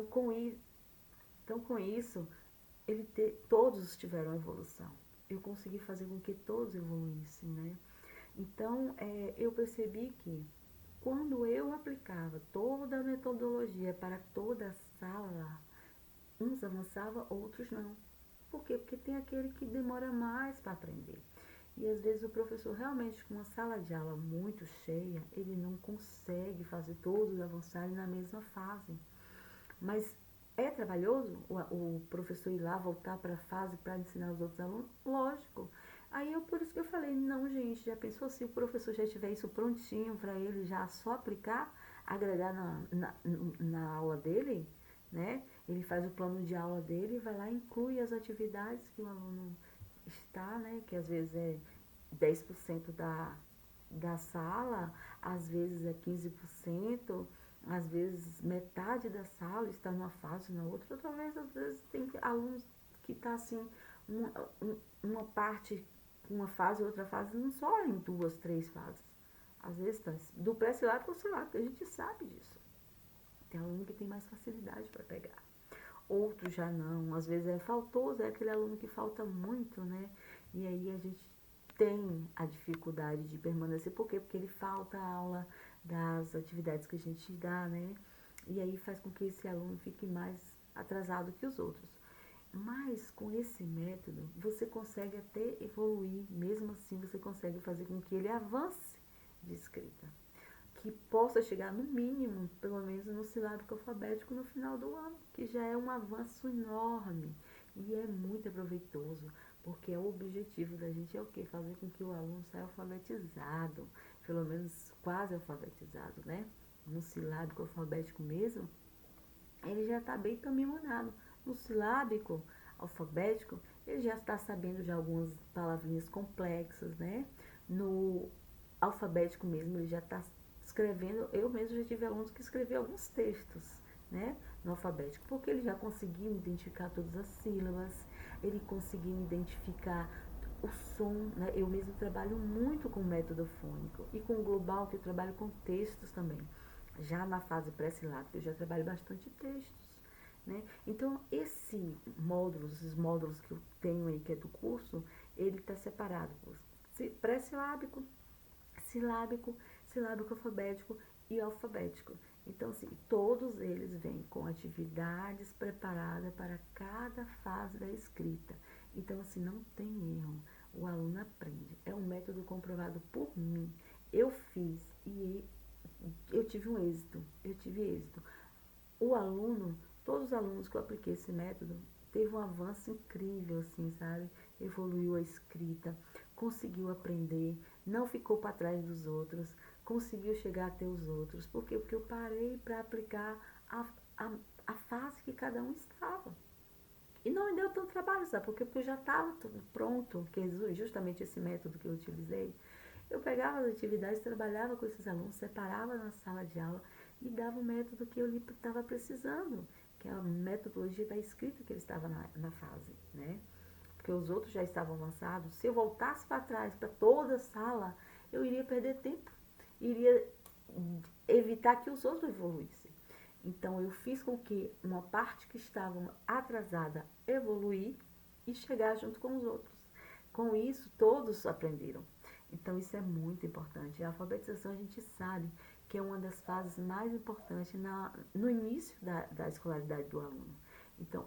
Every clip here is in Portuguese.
com, i, então, com isso, todos tiveram evolução. Eu consegui fazer com que todos evoluíssem, né? Então, eu percebi que quando eu aplicava toda a metodologia para toda a sala, uns avançavam, outros não. Por quê? Porque tem aquele que demora mais para aprender. E às vezes o professor realmente com uma sala de aula muito cheia, ele não consegue fazer todos avançarem na mesma fase. Mas é trabalhoso o professor ir lá, voltar para a fase para ensinar os outros alunos? Lógico. Por isso que eu falei, não, gente, já pensou se o professor já tiver isso prontinho para ele já só aplicar, agregar na aula dele, né? Ele faz o plano de aula dele e vai lá e inclui as atividades que o aluno está, né? Que às vezes é 10% da sala, às vezes é 15%, às vezes metade da sala está numa fase, na outra, talvez às vezes tem alunos que está assim, uma, uma parte, uma fase, outra fase, não só em duas, três fases. Às vezes está do pré-silábico ao silábico, a gente sabe disso. Tem aluno que tem mais facilidade para pegar. Outros já não, às vezes é faltoso, é aquele aluno que falta muito, né? E aí a gente tem a dificuldade de permanecer. Por quê? Porque ele falta a aula das atividades que a gente dá, né? E aí faz com que esse aluno fique mais atrasado que os outros. Mas com esse método, você consegue até evoluir, mesmo assim você consegue fazer com que ele avance de escrita. Que possa chegar no mínimo, pelo menos no silábico alfabético no final do ano, que já é um avanço enorme e é muito proveitoso, porque o objetivo da gente é o quê? Fazer com que o aluno saia alfabetizado, pelo menos quase alfabetizado, né? No silábico alfabético mesmo, ele já está bem caminhonado. No silábico alfabético, ele já está sabendo de algumas palavrinhas complexas, né? No alfabético mesmo, ele já está escrevendo. Eu mesmo já tive alunos que escreviam alguns textos, né? No alfabético, porque ele já conseguiu identificar todas as sílabas, ele conseguiu identificar o som, né? Eu mesmo trabalho muito com método fônico e com o global, que eu trabalho com textos também. Já na fase pré-silábica, eu já trabalho bastante textos, né? Então, esses módulos que eu tenho aí, que é do curso, ele está separado por pré-silábico, silábico, silábico alfabético e alfabético. Então, assim, todos eles vêm com atividades preparadas para cada fase da escrita. Então, assim, não tem erro. O aluno aprende. É um método comprovado por mim. Eu fiz e eu tive um êxito. Eu tive êxito. O aluno, todos os alunos que eu apliquei esse método, teve um avanço incrível, assim, sabe? Evoluiu a escrita, conseguiu aprender, não ficou para trás dos outros, conseguiu chegar até os outros. Por quê? Porque eu parei para aplicar a, a fase que cada um estava. E não me deu tanto trabalho, sabe? Porque eu já estava tudo pronto, que é justamente esse método que eu utilizei. Eu pegava as atividades, trabalhava com esses alunos, separava na sala de aula e dava o método que eu estava precisando, que é a metodologia da escrita que ele estava na fase, né? Porque os outros já estavam avançados. Se eu voltasse para trás, para toda a sala, eu iria perder tempo, iria evitar que os outros evoluíssem. Então, eu fiz com que uma parte que estava atrasada evoluir e chegar junto com os outros. Com isso, todos aprenderam. Então, isso é muito importante. A alfabetização, a gente sabe que é uma das fases mais importantes no início da escolaridade do aluno. Então,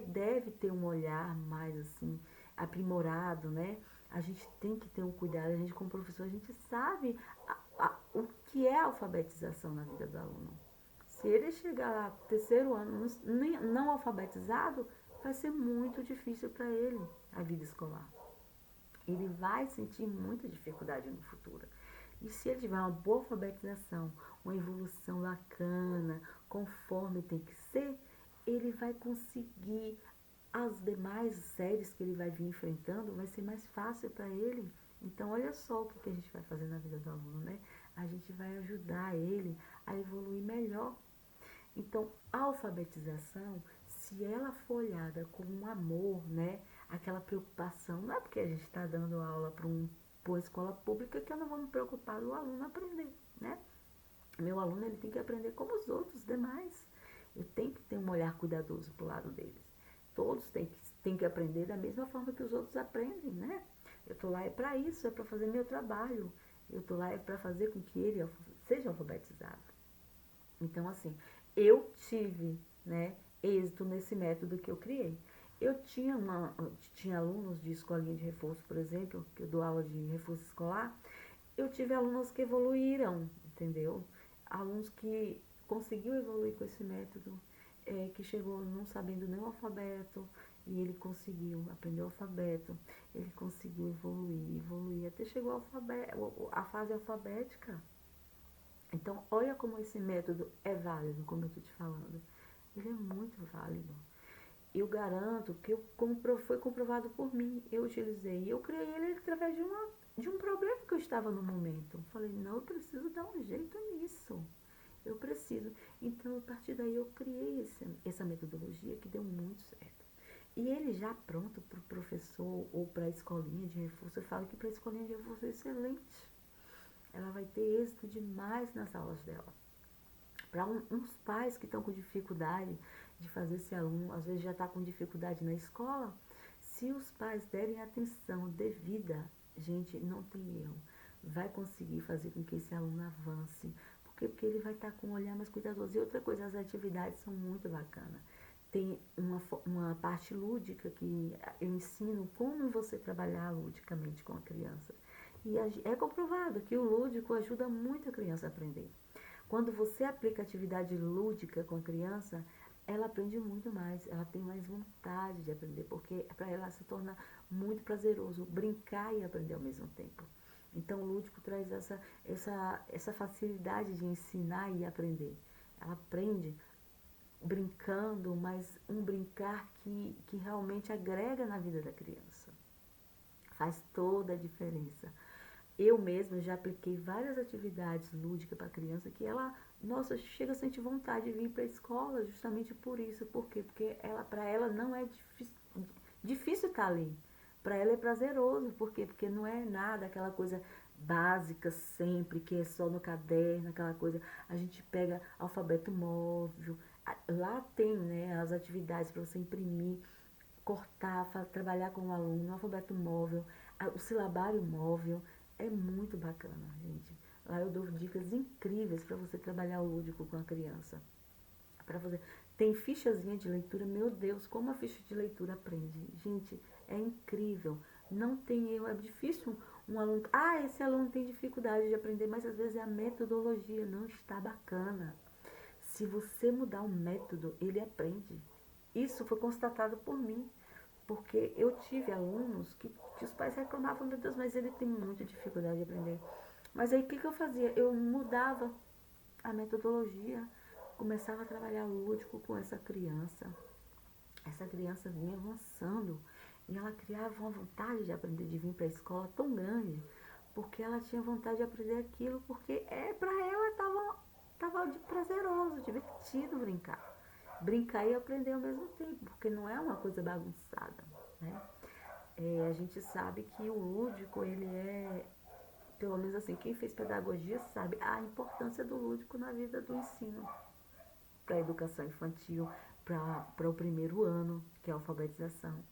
deve ter um olhar mais assim, aprimorado, né? A gente tem que ter um cuidado, a gente como professor, a gente sabe o que é a alfabetização na vida do aluno. Se ele chegar lá terceiro ano não alfabetizado, vai ser muito difícil para ele a vida escolar. Ele vai sentir muita dificuldade no futuro. E se ele tiver uma boa alfabetização, uma evolução bacana, conforme tem que ser, ele vai conseguir as demais séries que ele vai vir enfrentando, vai ser mais fácil para ele. Então, olha só o que a gente vai fazer na vida do aluno, né? A gente vai ajudar ele a evoluir melhor. Então, a alfabetização, se ela for olhada com um amor, né? Aquela preocupação, não é porque a gente está dando aula para uma escola pública que eu não vou me preocupar do aluno aprender, né? Meu aluno ele tem que aprender como os outros demais. Eu tenho que ter um olhar cuidadoso pro lado deles. Todos têm que aprender da mesma forma que os outros aprendem, né? Eu tô lá é para isso, é para fazer meu trabalho. Eu tô lá é para fazer com que ele seja alfabetizado. Então, assim, eu tive, né, êxito nesse método que eu criei. Eu tinha alunos de escolinha de reforço, por exemplo, que eu dou aula de reforço escolar. Eu tive alunos que evoluíram, entendeu? Alunos que conseguiu evoluir com esse método, que chegou não sabendo nem o alfabeto, e ele conseguiu aprender o alfabeto, ele conseguiu evoluir, até chegou ao alfabeto, a fase alfabética. Então, olha como esse método é válido, como eu estou te falando. Ele é muito válido. Eu garanto que foi comprovado por mim. Eu utilizei. Eu criei ele através de um problema que eu estava no momento. Falei, não, eu preciso dar um jeito nisso. Eu preciso. Então, a partir daí, eu criei essa metodologia que deu muito certo. E ele já pronto para o professor ou para a escolinha de reforço, eu falo que para a escolinha de reforço é excelente. Ela vai ter êxito demais nas aulas dela. Para uns pais que estão com dificuldade de fazer esse aluno, às vezes já está com dificuldade na escola, se os pais derem atenção devida, gente, não tem erro, vai conseguir fazer com que esse aluno avance. Por quê? Porque ele vai estar com um olhar mais cuidadoso. E outra coisa, as atividades são muito bacanas. Tem uma parte lúdica que eu ensino como você trabalhar ludicamente com a criança. E é comprovado que o lúdico ajuda muito a criança a aprender. Quando você aplica atividade lúdica com a criança, ela aprende muito mais, ela tem mais vontade de aprender, porque para ela se torna muito prazeroso brincar e aprender ao mesmo tempo. Então, o lúdico traz essa facilidade de ensinar e aprender. Ela aprende brincando, mas um brincar que realmente agrega na vida da criança. Faz toda a diferença. Eu mesma já apliquei várias atividades lúdicas para a criança que ela, nossa, chega a sentir vontade de vir para a escola justamente por isso. Por quê? Porque para ela não é difícil estar ali. Para ela é prazeroso. Por quê? Porque não é nada aquela coisa básica sempre, que é só no caderno, aquela coisa. A gente pega alfabeto móvel. Lá tem, né, as atividades para você imprimir, cortar, trabalhar com o aluno, o alfabeto móvel, o silabário móvel. É muito bacana, gente. Lá eu dou dicas incríveis para você trabalhar o lúdico com a criança. Para fazer. Tem fichazinha de leitura, meu Deus, como a ficha de leitura aprende. Gente, é incrível. Não tem erro, é difícil um aluno. Ah, esse aluno tem dificuldade de aprender, mas às vezes é a metodologia não está bacana. Se você mudar o método, ele aprende. Isso foi constatado por mim. Porque eu tive alunos que os pais reclamavam, meu Deus, mas ele tem muita dificuldade de aprender. Mas aí o que eu fazia? Eu mudava a metodologia, começava a trabalhar lúdico com essa criança. Essa criança vinha avançando e ela criava uma vontade de aprender, de vir para a escola tão grande, porque ela tinha vontade de aprender aquilo, porque para ela tava prazeroso, divertido brincar. Brincar e aprender ao mesmo tempo, porque não é uma coisa bagunçada, né? A gente sabe que o lúdico, ele é, pelo menos assim, quem fez pedagogia sabe a importância do lúdico na vida do ensino, para a educação infantil, para o primeiro ano, que é a alfabetização.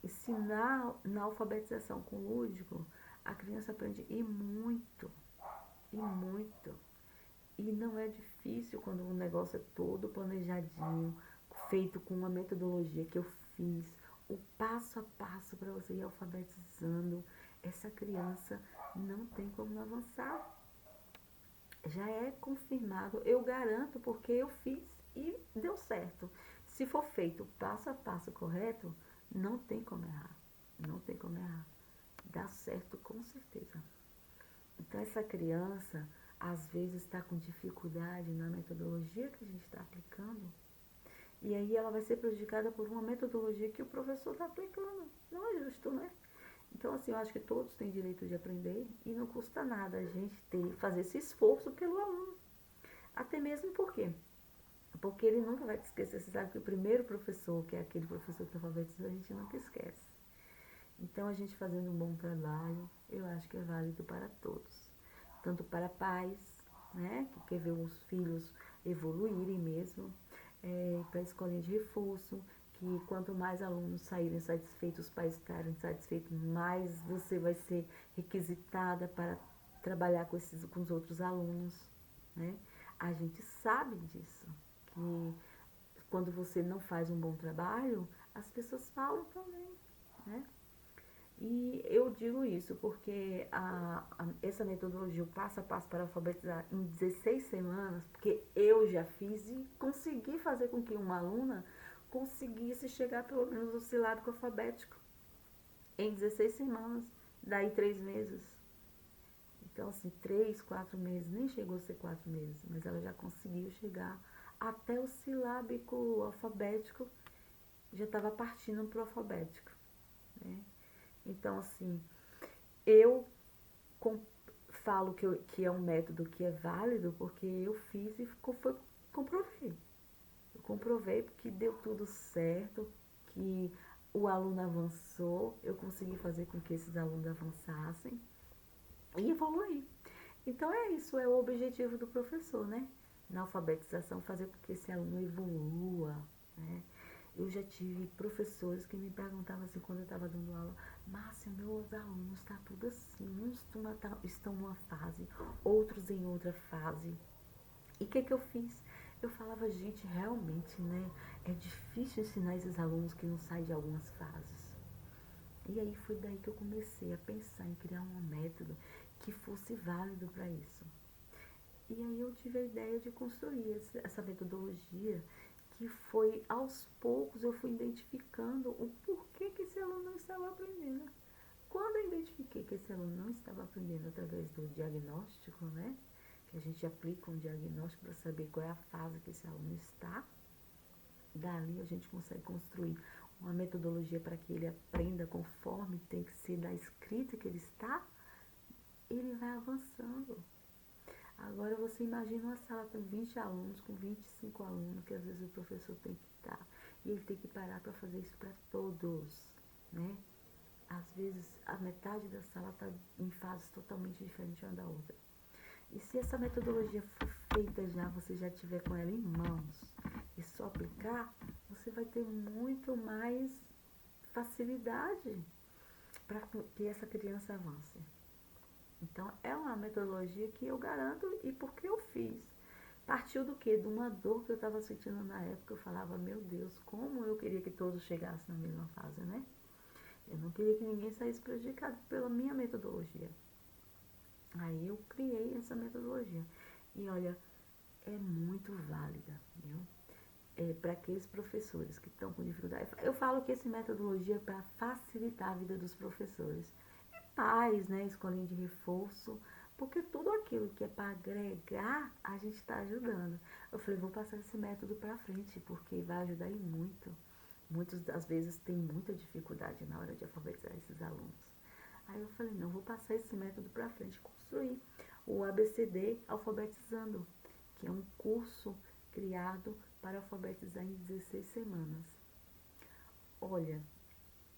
Ensinar na alfabetização com lúdico, a criança aprende e muito. E não é difícil quando o negócio é todo planejadinho, feito com uma metodologia que eu fiz, o passo a passo para você ir alfabetizando. Essa criança não tem como avançar. Já é confirmado, eu garanto, porque eu fiz e deu certo. Se for feito passo a passo correto, não tem como errar. Não tem como errar. Dá certo com certeza. Então, essa criança, às vezes, está com dificuldade na metodologia que a gente está aplicando, e aí ela vai ser prejudicada por uma metodologia que o professor está aplicando. Não é justo, né? Então, assim, eu acho que todos têm direito de aprender e não custa nada a gente fazer esse esforço pelo aluno. Até mesmo porque ele nunca vai te esquecer. Você sabe que o primeiro professor, que é aquele professor que alfabetizou, a gente nunca esquece. Então, a gente fazendo um bom trabalho, eu acho que é válido para todos. Tanto para pais, né, que quer ver os filhos evoluírem mesmo, para a escolinha de reforço, que quanto mais alunos saírem satisfeitos, os pais estarem satisfeitos, mais você vai ser requisitada para trabalhar com os outros alunos, né? A gente sabe disso, que quando você não faz um bom trabalho, as pessoas falam também, né? E eu digo isso porque essa metodologia, o passo a passo para alfabetizar em 16 semanas, porque eu já fiz e consegui fazer com que uma aluna conseguisse chegar pelo menos no silábico alfabético em 16 semanas, daí 3 meses. Então, assim, 3, 4 meses, nem chegou a ser 4 meses, mas ela já conseguiu chegar até o silábico alfabético, já estava partindo para o alfabético, né? Então, assim, eu com, falo que é um método que é válido porque eu fiz e comprovei. Eu comprovei porque deu tudo certo, que o aluno avançou, eu consegui fazer com que esses alunos avançassem e evoluir. Então é isso, é o objetivo do professor, né? Na alfabetização, fazer com que esse aluno evolua, né? Eu já tive professores que me perguntavam assim, quando eu estava dando aula, Márcia, meus alunos estão tudo assim, uns estão numa fase, outros em outra fase. E o que eu fiz? Eu falava, gente, realmente, né, é difícil ensinar esses alunos que não saem de algumas fases. E aí foi daí que eu comecei a pensar em criar um método que fosse válido para isso. E aí eu tive a ideia de construir essa metodologia que foi, aos poucos, eu fui identificando o porquê que esse aluno não estava aprendendo. Quando eu identifiquei que esse aluno não estava aprendendo através do diagnóstico, né? Que a gente aplica um diagnóstico para saber qual é a fase que esse aluno está, dali a gente consegue construir uma metodologia para que ele aprenda conforme tem que ser da escrita que ele está, ele vai avançando. Agora você imagina uma sala com 20 alunos, com 25 alunos, que às vezes o professor tem que estar, e ele tem que parar para fazer isso para todos, né? Às vezes a metade da sala está em fases totalmente diferentes uma da outra. E se essa metodologia for feita já, você já tiver com ela em mãos e só aplicar, você vai ter muito mais facilidade para que essa criança avance. Então, é uma metodologia que eu garanto e porque eu fiz. Partiu do quê? De uma dor que eu estava sentindo na época. Eu falava, meu Deus, como eu queria que todos chegassem na mesma fase, né? Eu não queria que ninguém saísse prejudicado pela minha metodologia. Aí eu criei essa metodologia. E olha, é muito válida, viu? Para aqueles professores que estão com dificuldade. Eu falo que essa metodologia é para facilitar a vida dos professores. Pais, né, escolinha de reforço, porque tudo aquilo que é para agregar, a gente está ajudando. Eu falei, vou passar esse método para frente, porque vai ajudar em muito. Muitas das vezes tem muita dificuldade na hora de alfabetizar esses alunos. Aí eu falei, não, vou passar esse método para frente, construir o ABCD Alfabetizando, que é um curso criado para alfabetizar em 16 semanas. Olha,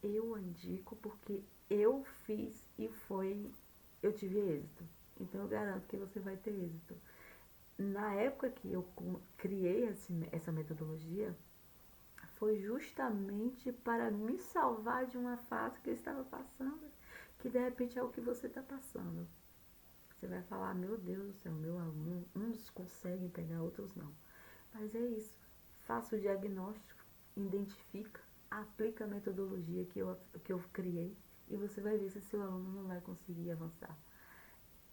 eu indico porque eu fiz e eu tive êxito. Então eu garanto que você vai ter êxito. Na época que eu criei essa metodologia, foi justamente para me salvar de uma fase que eu estava passando, que de repente é o que você está passando. Você vai falar, meu Deus do céu, meu aluno, uns conseguem pegar, outros não. Mas é isso. Faça o diagnóstico, identifica, aplica a metodologia que eu criei e você vai ver se seu aluno não vai conseguir avançar.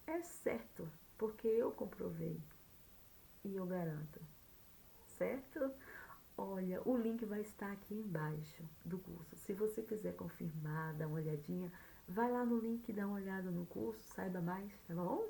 É certo, porque eu comprovei e eu garanto, certo? Olha, o link vai estar aqui embaixo do curso. Se você quiser confirmar, dar uma olhadinha, vai lá no link, dá uma olhada no curso, saiba mais, tá bom?